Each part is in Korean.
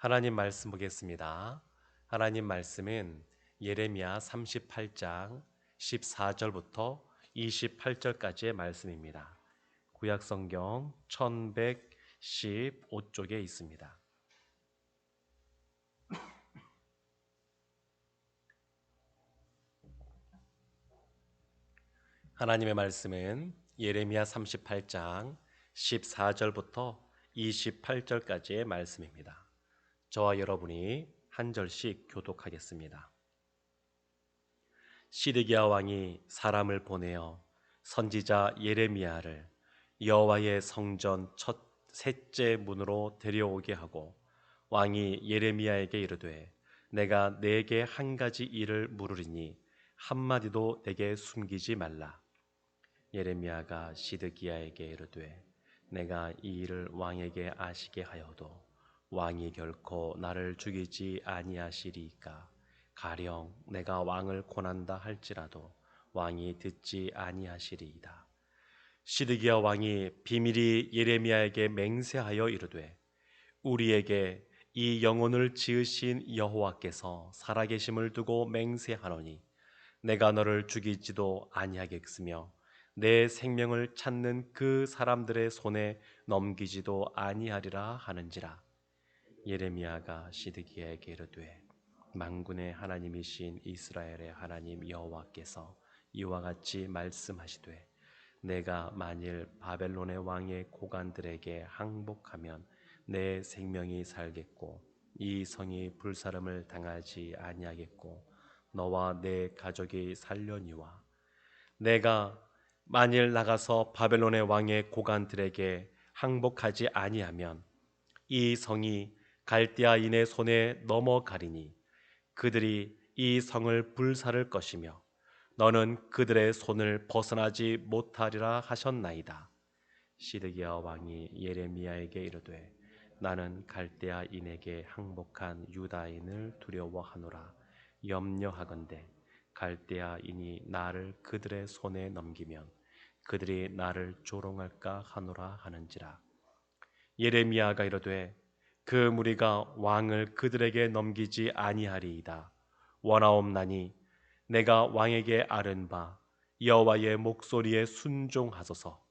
하나님 말씀 보겠습니다. 하나님 말씀은 예레미야 38장 14절부터 28절까지의 말씀입니다. 구약 성경 1115쪽에 있습니다. 하나님의 말씀은 예레미야 38장 14절부터 28절까지의 말씀입니다. 저와 여러분이 한 절씩 교독하겠습니다. 시드기야 왕이 사람을 보내어 선지자 예레미야를 여호와의 성전 셋째 문으로 데려오게 하고 왕이 예레미야에게 이르되 내가 네게 한 가지 일을 물으리니 한마디도 내게 숨기지 말라. 예레미야가 시드기야에게 이르되 내가 이 일을 왕에게 아시게 하여도 왕이 결코 나를 죽이지 아니하시리이까. 가령 내가 왕을 고난다 할지라도 왕이 듣지 아니하시리이다. 시드기야 왕이 비밀이 예레미야에게 맹세하여 이르되 우리에게 이 영혼을 지으신 여호와께서 살아계심을 두고 맹세하노니 내가 너를 죽이지도 아니하겠으며 내 생명을 찾는 그 사람들의 손에 넘기지도 아니하리라 하는지라. 예레미야가 시드기야에게 이르되 만군의 하나님이신 이스라엘의 하나님 여호와께서 이와 같이 말씀하시되 내가 만일 바벨론의 왕의 고관들에게 항복하면 내 생명이 살겠고 이 성이 불사름을 당하지 아니하겠고 너와 내 가족이 살려니와 내가 만일 나가서 바벨론의 왕의 고관들에게 항복하지 아니하면 이 성이 갈대아인의 손에 넘어가리니 그들이 이 성을 불사를 것이며 너는 그들의 손을 벗어나지 못하리라 하셨나이다. 시드기야 왕이 예레미야에게 이르되 나는 갈대아인에게 항복한 유다인을 두려워하노라. 염려하건대 갈대아인이 나를 그들의 손에 넘기면 그들이 나를 조롱할까 하노라 하는지라. 예레미야가 이르되 그 무리가 왕을 그들에게 넘기지 아니하리이다. 원하옵나니 내가 왕에게 아른 바 여호와의 목소리에 순종하소서.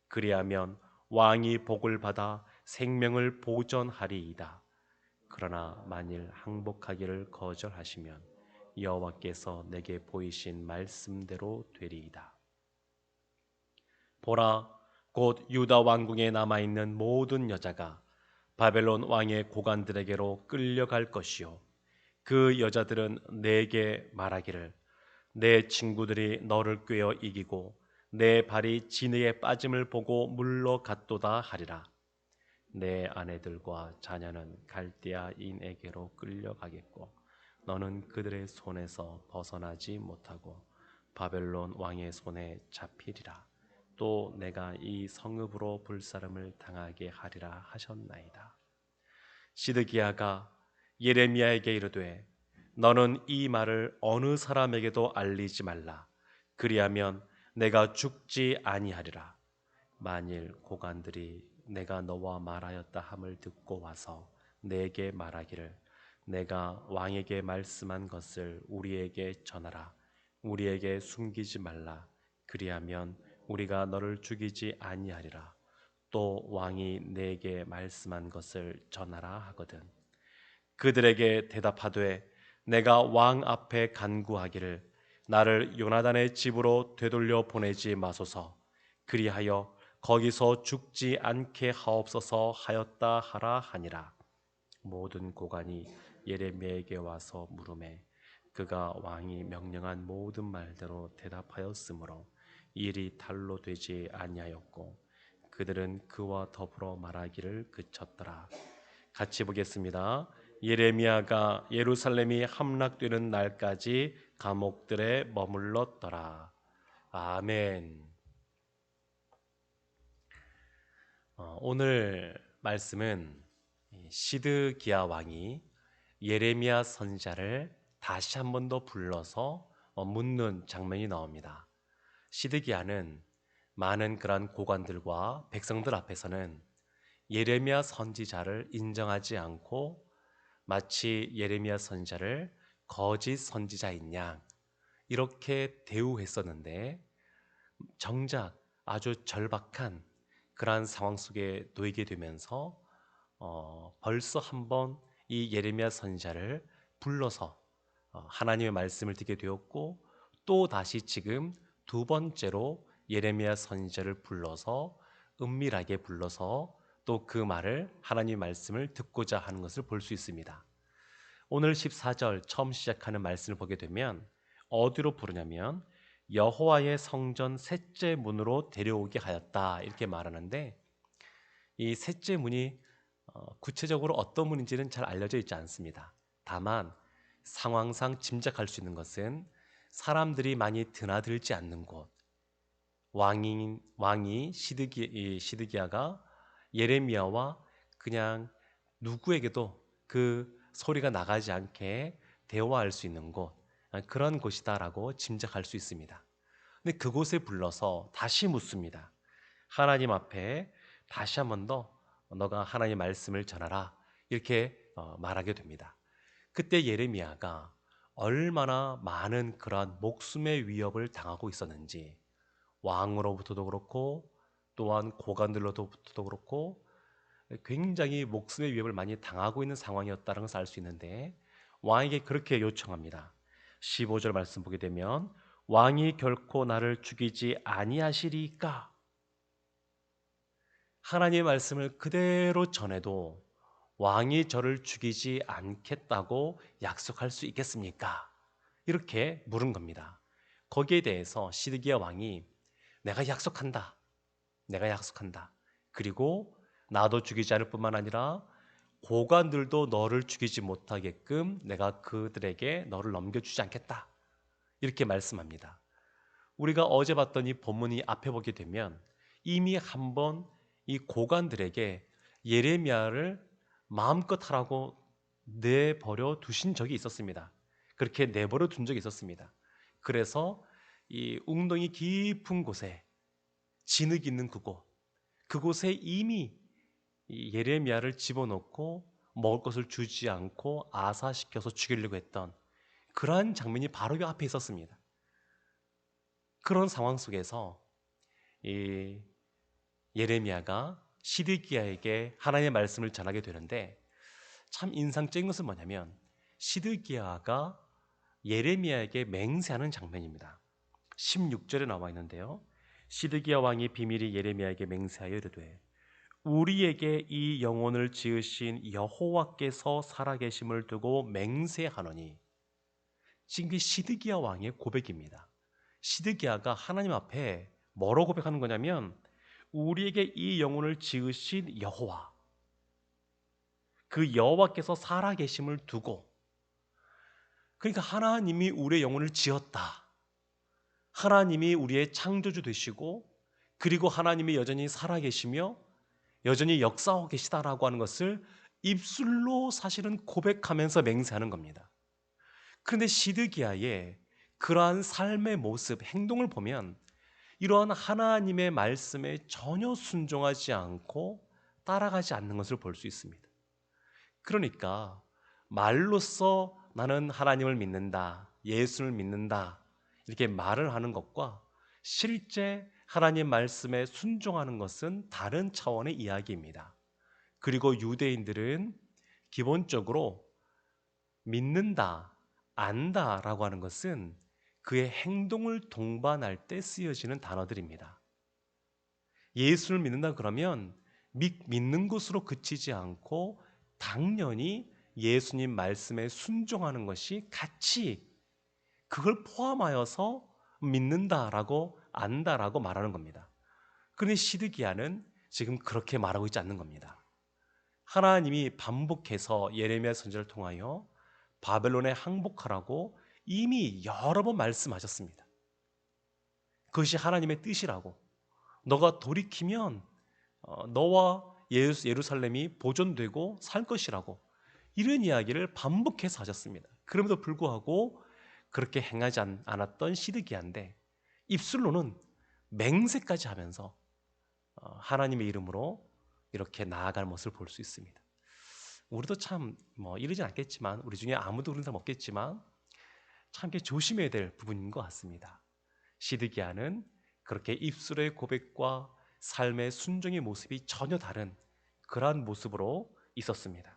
그리하면 왕이 복을 받아 생명을 보전하리이다. 그러나 만일 항복하기를 거절하시면 여호와께서 내게 보이신 말씀대로 되리이다. 보라, 곧 유다 왕궁에 남아있는 모든 여자가 바벨론 왕의 고관들에게로 끌려갈 것이요 그 여자들은 내게 말하기를 내 친구들이 너를 꾀어 이기고 내 발이 진해에 빠짐을 보고 물러갔도다 하리라. 내 아내들과 자녀는 갈대아인에게로 끌려가겠고 너는 그들의 손에서 벗어나지 못하고 바벨론 왕의 손에 잡히리라. 또 내가 이 성읍으로 불사름을 당하게 하리라 하셨나이다. 시드기야가 예레미야에게 이르되 너는 이 말을 어느 사람에게도 알리지 말라. 그리하면 내가 죽지 아니하리라. 만일 고관들이 내가 너와 말하였다 함을 듣고 와서 내게 말하기를 내가 왕에게 말씀한 것을 우리에게 전하라. 우리에게 숨기지 말라. 그리하면 우리가 너를 죽이지 아니하리라. 또 왕이 내게 말씀한 것을 전하라 하거든 그들에게 대답하되 내가 왕 앞에 간구하기를 나를 요나단의 집으로 되돌려 보내지 마소서. 그리하여 거기서 죽지 않게 하옵소서 하였다 하라 하니라. 모든 고관이 예레미야에게 와서 물으매 그가 왕이 명령한 모든 말대로 대답하였으므로 일이 탈로 되지 아니하였고 그들은 그와 더불어 말하기를 그쳤더라. 같이 보겠습니다. 예레미야가 예루살렘이 함락되는 날까지 감옥들에 머물렀더라. 아멘. 오늘 말씀은 시드기야 왕이 예레미야 선지자를 다시 한 번 더 불러서 묻는 장면이 나옵니다. 시드기야는 많은 그런 고관들과 백성들 앞에서는 예레미야 선지자를 인정하지 않고 마치 예레미야 선지자를 거짓 선지자인 양 이렇게 대우했었는데 정작 아주 절박한 그러한 상황 속에 놓이게 되면서 벌써 한번 이 예레미야 선지자를 불러서 하나님의 말씀을 듣게 되었고 또 다시 지금 두 번째로 예레미야 선지자를 불러서 은밀하게 불러서 또 그 말을 하나님의 말씀을 듣고자 하는 것을 볼 수 있습니다. 오늘 14절 처음 시작하는 말씀을 보게 되면 어디로 부르냐면 여호와의 성전 셋째 문으로 데려오게 하였다 이렇게 말하는데 이 셋째 문이 구체적으로 어떤 문인지는 잘 알려져 있지 않습니다. 다만 상황상 짐작할 수 있는 것은 사람들이 많이 드나들지 않는 곳, 왕이 시드기야가 예레미야와 그냥 누구에게도 그 소리가 나가지 않게 대화할 수 있는 곳, 그런 곳이다라고 짐작할 수 있습니다. 근데 그곳에 불러서 다시 묻습니다. 하나님 앞에 다시 한 번 더 너가 하나님 말씀을 전하라 이렇게 말하게 됩니다. 그때 예레미야가 얼마나 많은 그러한 목숨의 위협을 당하고 있었는지 왕으로부터도 그렇고 또한 고관들로부터도 그렇고 굉장히 목숨의 위협을 많이 당하고 있는 상황이었다는 것을 알 수 있는데 왕에게 그렇게 요청합니다. 15절 말씀 보게 되면 왕이 결코 나를 죽이지 아니하시리까? 하나님의 말씀을 그대로 전해도 왕이 저를 죽이지 않겠다고 약속할 수 있겠습니까? 이렇게 물은 겁니다. 거기에 대해서 시드기야 왕이 내가 약속한다. 내가 약속한다. 그리고 나도 죽이지 않을 뿐만 아니라 고관들도 너를 죽이지 못하게끔 내가 그들에게 너를 넘겨주지 않겠다. 이렇게 말씀합니다. 우리가 어제 봤던 이 본문이 앞에 보게 되면 이미 한번 이 고관들에게 예레미야를 마음껏 하라고 내버려 두신 적이 있었습니다. 그렇게 내버려 둔 적이 있었습니다. 그래서 이 웅덩이 깊은 곳에 진흙 있는 그곳에 이미 이 예레미야를 집어넣고 먹을 것을 주지 않고 아사시켜서 죽이려고 했던 그러한 장면이 바로 이 앞에 있었습니다. 그런 상황 속에서 이 예레미야가 시드기야에게 하나님의 말씀을 전하게 되는데 참 인상적인 것은 뭐냐면 시드기야가 예레미야에게 맹세하는 장면입니다. 16절에 나와 있는데요. 시드기야 왕이 비밀이 예레미야에게 맹세하여 이르되 우리에게 이 영혼을 지으신 여호와께서 살아계심을 두고 맹세하노니 지금 이 시드기야 왕의 고백입니다. 시드기야가 하나님 앞에 뭐로 고백하는 거냐면 우리에게 이 영혼을 지으신 여호와 그 여호와께서 살아계심을 두고 그러니까 하나님이 우리의 영혼을 지었다. 하나님이 우리의 창조주 되시고 그리고 하나님이 여전히 살아계시며 여전히 역사하고 계시다라고 하는 것을 입술로 사실은 고백하면서 맹세하는 겁니다. 그런데 시드기야의 그러한 삶의 모습, 행동을 보면 이러한 하나님의 말씀에 전혀 순종하지 않고 따라가지 않는 것을 볼 수 있습니다. 그러니까 말로써 나는 하나님을 믿는다, 예수를 믿는다 이렇게 말을 하는 것과 실제 하나님 말씀에 순종하는 것은 다른 차원의 이야기입니다. 그리고 유대인들은 기본적으로 믿는다, 안다라고 하는 것은 그의 행동을 동반할 때 쓰여지는 단어들입니다. 예수를 믿는다 그러면 믿는 것으로 그치지 않고 당연히 예수님 말씀에 순종하는 것이 같이 그걸 포함하여서 믿는다라고 안다라고 말하는 겁니다. 그런데 시드기야는 지금 그렇게 말하고 있지 않는 겁니다. 하나님이 반복해서 예레미야 선지자를 통하여 바벨론에 항복하라고 이미 여러 번 말씀하셨습니다. 그것이 하나님의 뜻이라고. 너가 돌이키면 너와 예루살렘이 보존되고 살 것이라고 이런 이야기를 반복해서 하셨습니다. 그럼에도 불구하고 그렇게 행하지 않았던 시드기야인데 입술로는 맹세까지 하면서 하나님의 이름으로 이렇게 나아갈 모습을 볼 수 있습니다. 우리도 참 이러진 않겠지만, 우리 중에 아무도 그런 사람 없겠지만 참 이렇게 조심해야 될 부분인 것 같습니다. 시드기야는 그렇게 입술의 고백과 삶의 순종의 모습이 전혀 다른 그러한 모습으로 있었습니다.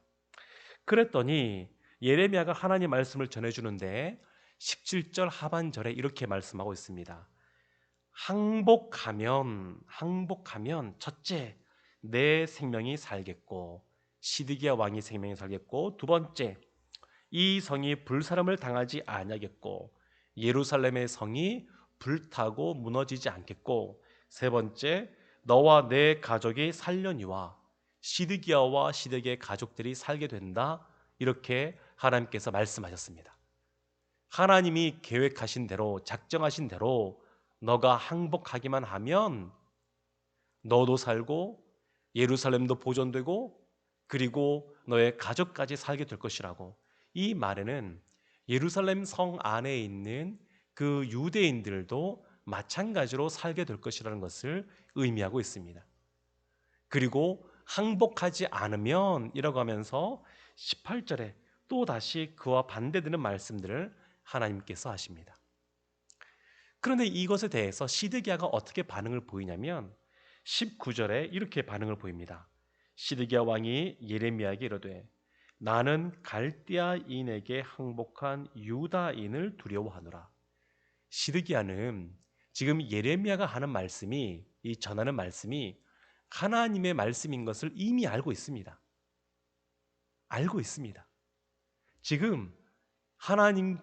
그랬더니 예레미야가 하나님 말씀을 전해주는데 17절 하반절에 이렇게 말씀하고 있습니다. 항복하면 첫째, 내 생명이 살겠고, 시드기야 왕이 생명이 살겠고, 두 번째, 이 성이 불사름을 당하지 아니하겠고, 예루살렘의 성이 불타고 무너지지 않겠고, 세 번째, 너와 내 가족이 살려니와 시드기야와 시드기야의 가족들이 살게 된다. 이렇게 하나님께서 말씀하셨습니다. 하나님이 계획하신 대로, 작정하신 대로 너가 항복하기만 하면 너도 살고 예루살렘도 보존되고 그리고 너의 가족까지 살게 될 것이라고. 이 말에는 예루살렘 성 안에 있는 그 유대인들도 마찬가지로 살게 될 것이라는 것을 의미하고 있습니다. 그리고 항복하지 않으면 이라고 하면서 18절에 또 다시 그와 반대되는 말씀들을 하나님께서 하십니다. 그런데 이것에 대해서 시드기야가 어떻게 반응을 보이냐면 19절에 이렇게 반응을 보입니다. 시드기야 왕이 예레미야에게 이르되 나는 갈대아인에게 항복한 유다인을 두려워하노라. 시드기야는 지금 예레미야가 하는 말씀이, 이 전하는 말씀이 하나님의 말씀인 것을 이미 알고 있습니다. 알고 있습니다. 지금 하나님이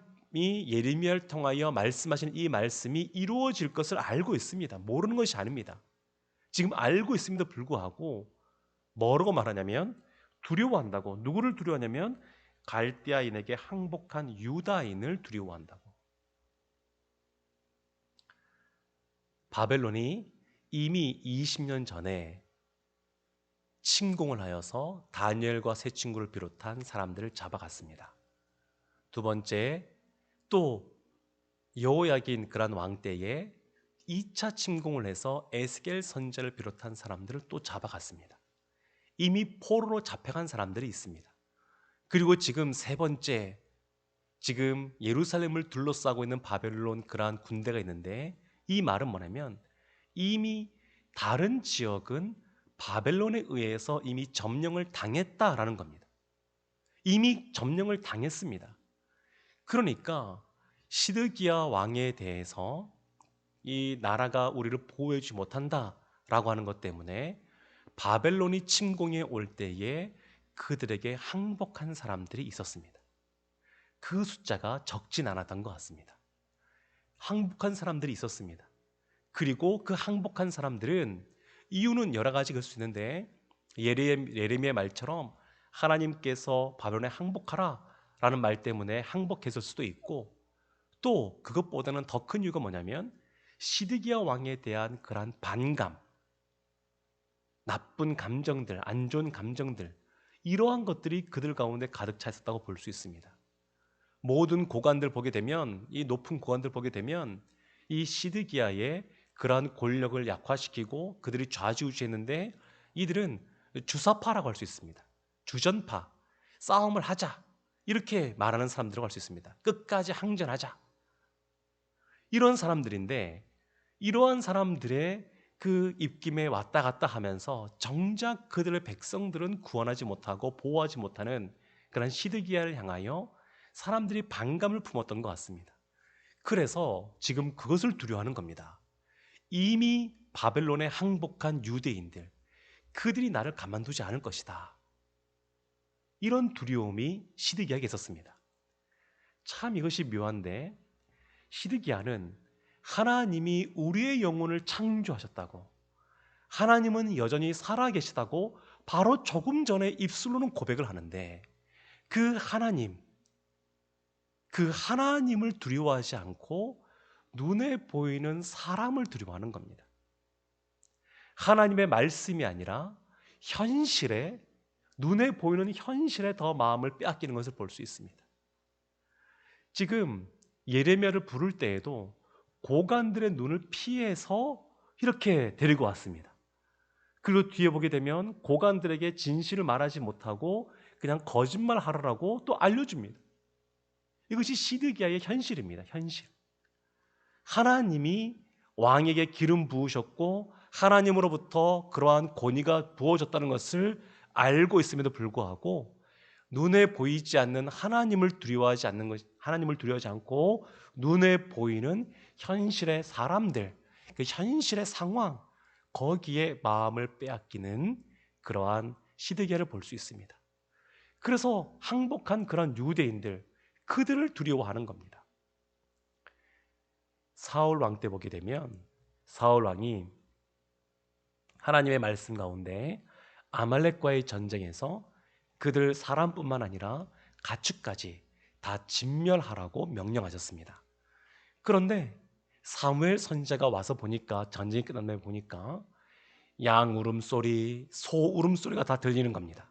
예레미야를 통하여 말씀하신 이 말씀이 이루어질 것을 알고 있습니다. 모르는 것이 아닙니다. 지금 알고 있음에도 불구하고 뭐라고 말하냐면 두려워한다고. 누구를 두려워하냐면 갈대아인에게 항복한 유다인을 두려워한다고. 바벨론이 이미 20년 전에 침공을 하여서 다니엘과 세 친구를 비롯한 사람들을 잡아갔습니다. 두 번째, 또 여호야긴 그란 왕 때에 2차 침공을 해서 에스겔 선지자를 비롯한 사람들을 또 잡아갔습니다. 이미 포로로 잡혀간 사람들이 있습니다. 그리고 지금 세 번째, 지금 예루살렘을 둘러싸고 있는 바벨론 그러한 군대가 있는데, 이 말은 뭐냐면 이미 다른 지역은 바벨론에 의해서 이미 점령을 당했다라는 겁니다. 이미 점령을 당했습니다. 그러니까 시드기야 왕에 대해서 이 나라가 우리를 보호해주지 못한다라고 하는 것 때문에 바벨론이 침공해 올 때에 그들에게 항복한 사람들이 있었습니다. 그 숫자가 적진 않았던 것 같습니다. 항복한 사람들이 있었습니다. 그리고 그 항복한 사람들은 이유는 여러 가지가 있을 수 있는데, 예레미야의 말처럼 하나님께서 바벨론에 항복하라 라는 말 때문에 항복했을 수도 있고, 또 그것보다는 더 큰 이유가 뭐냐면 시드기야 왕에 대한 그러한 반감, 나쁜 감정들, 안 좋은 감정들, 이러한 것들이 그들 가운데 가득 차 있었다고 볼 수 있습니다. 모든 고관들 보게 되면, 이 높은 고관들 보게 되면 이 시드기야의 그러한 권력을 약화시키고 그들이 좌지우지했는데, 이들은 주사파라고 할 수 있습니다. 주전파, 싸움을 하자 이렇게 말하는 사람들이라고 할 수 있습니다. 끝까지 항전하자, 이런 사람들인데, 이러한 사람들의 그 입김에 왔다 갔다 하면서 정작 그들의 백성들은 구원하지 못하고 보호하지 못하는 그런 시드기야를 향하여 사람들이 반감을 품었던 것 같습니다. 그래서 지금 그것을 두려워하는 겁니다. 이미 바벨론에 항복한 유대인들, 그들이 나를 가만두지 않을 것이다. 이런 두려움이 시드기야에게 있었습니다. 참 이것이 묘한데, 시드기야는 하나님이 우리의 영혼을 창조하셨다고, 하나님은 여전히 살아계시다고 바로 조금 전에 입술로는 고백을 하는데, 그 하나님을 두려워하지 않고 눈에 보이는 사람을 두려워하는 겁니다. 하나님의 말씀이 아니라 현실에, 눈에 보이는 현실에 더 마음을 빼앗기는 것을 볼 수 있습니다. 지금 예레미야를 부를 때에도 고관들의 눈을 피해서 이렇게 데리고 왔습니다. 그리고 뒤에 보게 되면 고관들에게 진실을 말하지 못하고 그냥 거짓말하라고 또 알려줍니다. 이것이 시드기야의 현실입니다. 현실. 하나님이 왕에게 기름 부으셨고 하나님으로부터 그러한 권위가 부어졌다는 것을 알고 있음에도 불구하고 눈에 보이지 않는 하나님을 두려워하지 않는 것, 하나님을 두려워하지 않고 눈에 보이는 현실의 사람들, 그 현실의 상황, 거기에 마음을 빼앗기는 그러한 시드기야를 볼 수 있습니다. 그래서 항복한 그런 유대인들, 그들을 두려워하는 겁니다. 사울 왕 때 보게 되면 사울 왕이 하나님의 말씀 가운데 아말렉과의 전쟁에서 그들 사람뿐만 아니라 가축까지 다 진멸하라고 명령하셨습니다. 그런데 사무엘 선지자가 와서 보니까, 전쟁이 끝난 다음에 보니까 양 울음소리, 소 울음소리가 다 들리는 겁니다.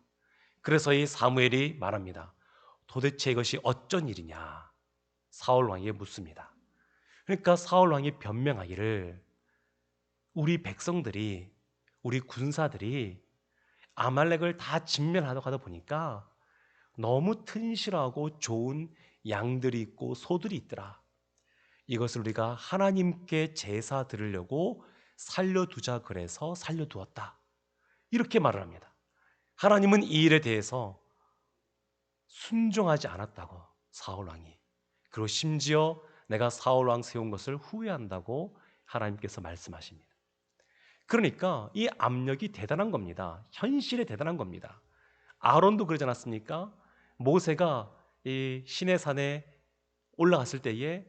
그래서 이 사무엘이 말합니다. 도대체 이것이 어쩐 일이냐? 사울 왕에게 묻습니다. 그러니까 사울 왕이 변명하기를 우리 백성들이, 우리 군사들이 아말렉을 다 진멸하려고 하다 보니까 너무 튼실하고 좋은 양들이 있고 소들이 있더라. 이것을 우리가 하나님께 제사 드리려고 살려두자 그래서 살려두었다. 이렇게 말을 합니다. 하나님은 이 일에 대해서 순종하지 않았다고, 사울 왕이. 그리고 심지어 내가 사울 왕 세운 것을 후회한다고 하나님께서 말씀하십니다. 그러니까 이 압력이 대단한 겁니다. 현실에 대단한 겁니다. 아론도 그러지 않았습니까? 모세가 이 시내산에 올라갔을 때에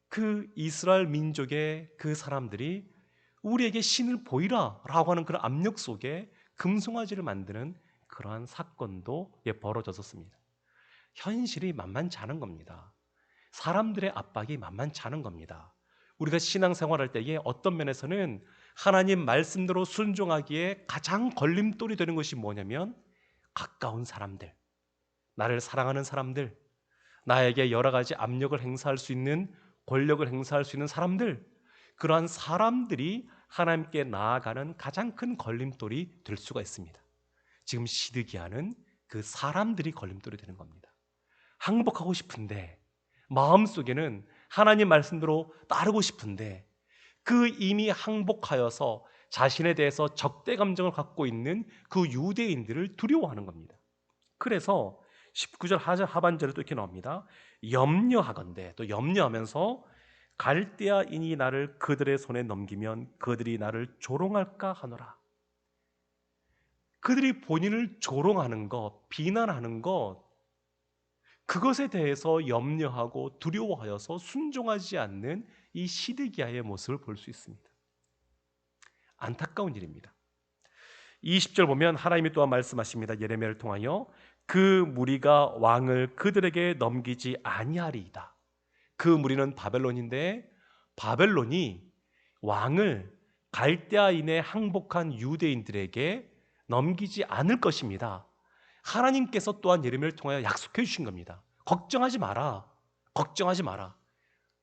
그 이스라엘 민족의 그 사람들이 우리에게 신을 보이라 라고 하는 그런 압력 속에 금송아지를 만드는 그러한 사건도 벌어졌었습니다. 현실이 만만치 않은 겁니다. 사람들의 압박이 만만치 않은 겁니다. 우리가 신앙생활할 때에 어떤 면에서는 하나님 말씀대로 순종하기에 가장 걸림돌이 되는 것이 뭐냐면 가까운 사람들, 나를 사랑하는 사람들, 나에게 여러 가지 압력을 행사할 수 있는, 권력을 행사할 수 있는 사람들, 그러한 사람들이 하나님께 나아가는 가장 큰 걸림돌이 될 수가 있습니다. 지금 시드기야는 그 사람들이 걸림돌이 되는 겁니다. 항복하고 싶은데, 마음속에는 하나님 말씀대로 따르고 싶은데 그 이미 항복하여서 자신에 대해서 적대 감정을 갖고 있는 그 유대인들을 두려워하는 겁니다. 그래서 19절 하반절에 또 이렇게 나옵니다. 염려하건대, 또 염려하면서 갈대아인이 나를 그들의 손에 넘기면 그들이 나를 조롱할까 하노라. 그들이 본인을 조롱하는 것, 비난하는 것, 그것에 대해서 염려하고 두려워하여서 순종하지 않는 이 시드기야의 모습을 볼 수 있습니다. 안타까운 일입니다. 20절 보면 하나님이 또한 말씀하십니다. 예레미야를 통하여 그 무리가 왕을 그들에게 넘기지 아니하리이다. 그 무리는 바벨론인데 바벨론이 왕을 갈대아인의 항복한 유대인들에게 넘기지 않을 것입니다. 하나님께서 또한 예레미야를 통하여 약속해 주신 겁니다. 걱정하지 마라. 걱정하지 마라.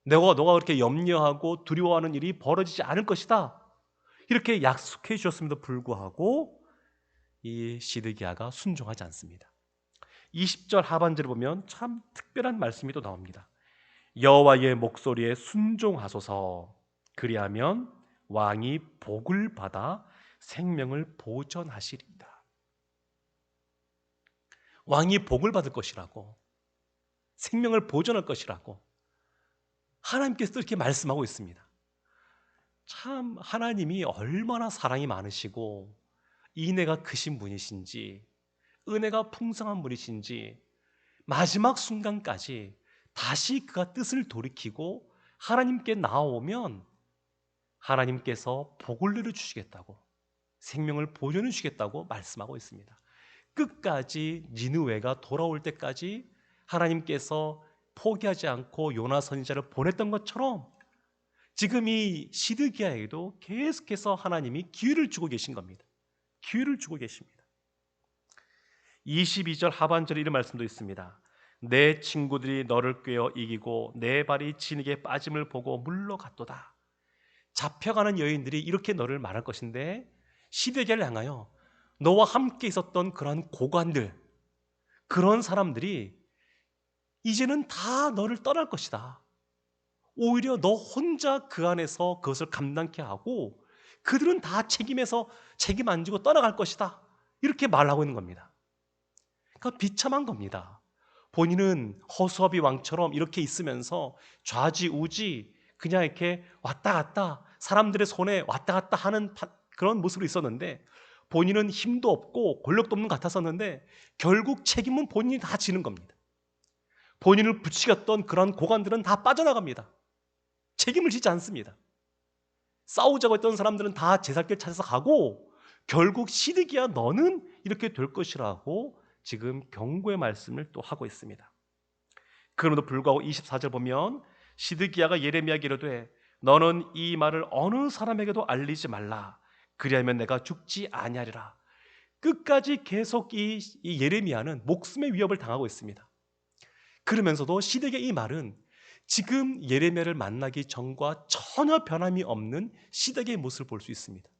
너가 그렇게 염려하고 두려워하는 일이 벌어지지 않을 것이다. 이렇게 약속해 주셨음에도 불구하고 이 시드기야가 순종하지 않습니다. 20절 하반절을 보면 참 특별한 말씀이 또 나옵니다. 여호와의 목소리에 순종하소서. 그리하면 왕이 복을 받아 생명을 보전하시리이다. 왕이 복을 받을 것이라고, 생명을 보전할 것이라고 하나님께서 이렇게 말씀하고 있습니다. 참 하나님이 얼마나 사랑이 많으시고 인애가 크신 분이신지, 은혜가 풍성한 분이신지, 마지막 순간까지 다시 그가 뜻을 돌이키고 하나님께 나아오면 하나님께서 복을 내려주시겠다고, 생명을 보존해 주시겠다고 말씀하고 있습니다. 끝까지 니느웨가 돌아올 때까지 하나님께서 포기하지 않고 요나 선지자를 보냈던 것처럼 지금 이 시드기야에게도 계속해서 하나님이 기회를 주고 계신 겁니다. 기회를 주고 계십니다. 22절 하반절에 이런 말씀도 있습니다. 내 친구들이 너를 꿰어 이기고 내 발이 진흙에 빠짐을 보고 물러갔도다. 잡혀가는 여인들이 이렇게 너를 말할 것인데 시드기야를 향하여 너와 함께 있었던 그러한 고관들, 그런 사람들이 이제는 다 너를 떠날 것이다. 오히려 너 혼자 그 안에서 그것을 감당케 하고 그들은 다 책임 안 지고 떠나갈 것이다. 이렇게 말하고 있는 겁니다. 그러니까 비참한 겁니다. 본인은 허수아비 왕처럼 이렇게 있으면서 좌지우지 그냥 이렇게 왔다 갔다 사람들의 손에 왔다 갔다 하는 그런 모습으로 있었는데, 본인은 힘도 없고 권력도 없는 것 같았었는데 결국 책임은 본인이 다 지는 겁니다. 본인을 부추겼던 그런 고관들은 다 빠져나갑니다. 책임을 지지 않습니다. 싸우자고 했던 사람들은 다 제 살 길 찾아서 가고 결국 시드기야 너는 이렇게 될 것이라고 지금 경고의 말씀을 또 하고 있습니다. 그럼에도 불구하고 24절 보면 시드기야가 예레미야에게 이르되 너는 이 말을 어느 사람에게도 알리지 말라. 그리하면 내가 죽지 아니하리라. 끝까지 계속 이 예레미야는 목숨의 위협을 당하고 있습니다. 그러면서도 시드기야의 이 말은 지금 예레미야를 만나기 전과 전혀 변함이 없는 시드기야의 모습을 볼 수 있습니다.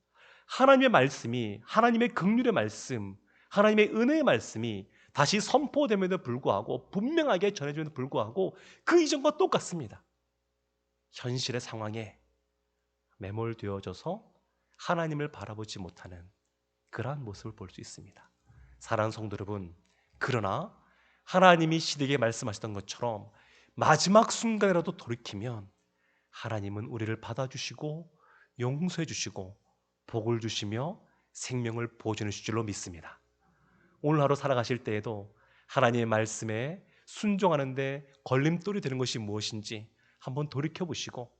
하나님의 말씀이, 하나님의 긍휼의 말씀, 하나님의 은혜의 말씀이 다시 선포됨에도 불구하고, 분명하게 전해짐에도 불구하고 그 이전과 똑같습니다. 현실의 상황에 매몰되어져서 하나님을 바라보지 못하는 그러한 모습을 볼 수 있습니다. 사랑하는 성도 여러분, 그러나 하나님이 시드기야에게 말씀하셨던 것처럼 마지막 순간이라도 돌이키면 하나님은 우리를 받아주시고 용서해 주시고 복을 주시며 생명을 보존해 주실 줄로 믿습니다. 오늘 하루 살아가실 때에도 하나님의 말씀에 순종하는데 걸림돌이 되는 것이 무엇인지 한번 돌이켜보시고,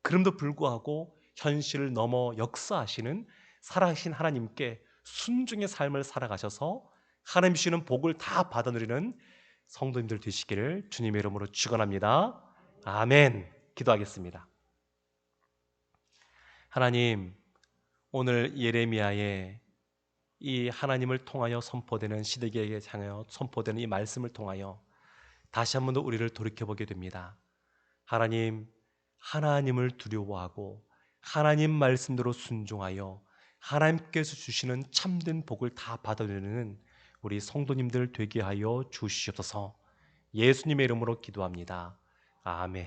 그럼에도 불구하고 현실을 넘어 역사하시는 살아계신 하나님께 순종의 삶을 살아가셔서 하나님 주시는 복을 다 받아 누리는 성도님들 되시기를 주님의 이름으로 축원합니다. 아멘. 기도하겠습니다. 하나님, 오늘 예레미야의 이 하나님을 통하여 선포되는, 시드기야에게 향하여 선포되는 이 말씀을 통하여 다시 한 번 더 우리를 돌이켜보게 됩니다. 하나님, 하나님을 두려워하고 하나님 말씀대로 순종하여 하나님께서 주시는 참된 복을 다 받아들이는 우리 성도님들 되게 하여 주시옵소서. 예수님의 이름으로 기도합니다. 아멘.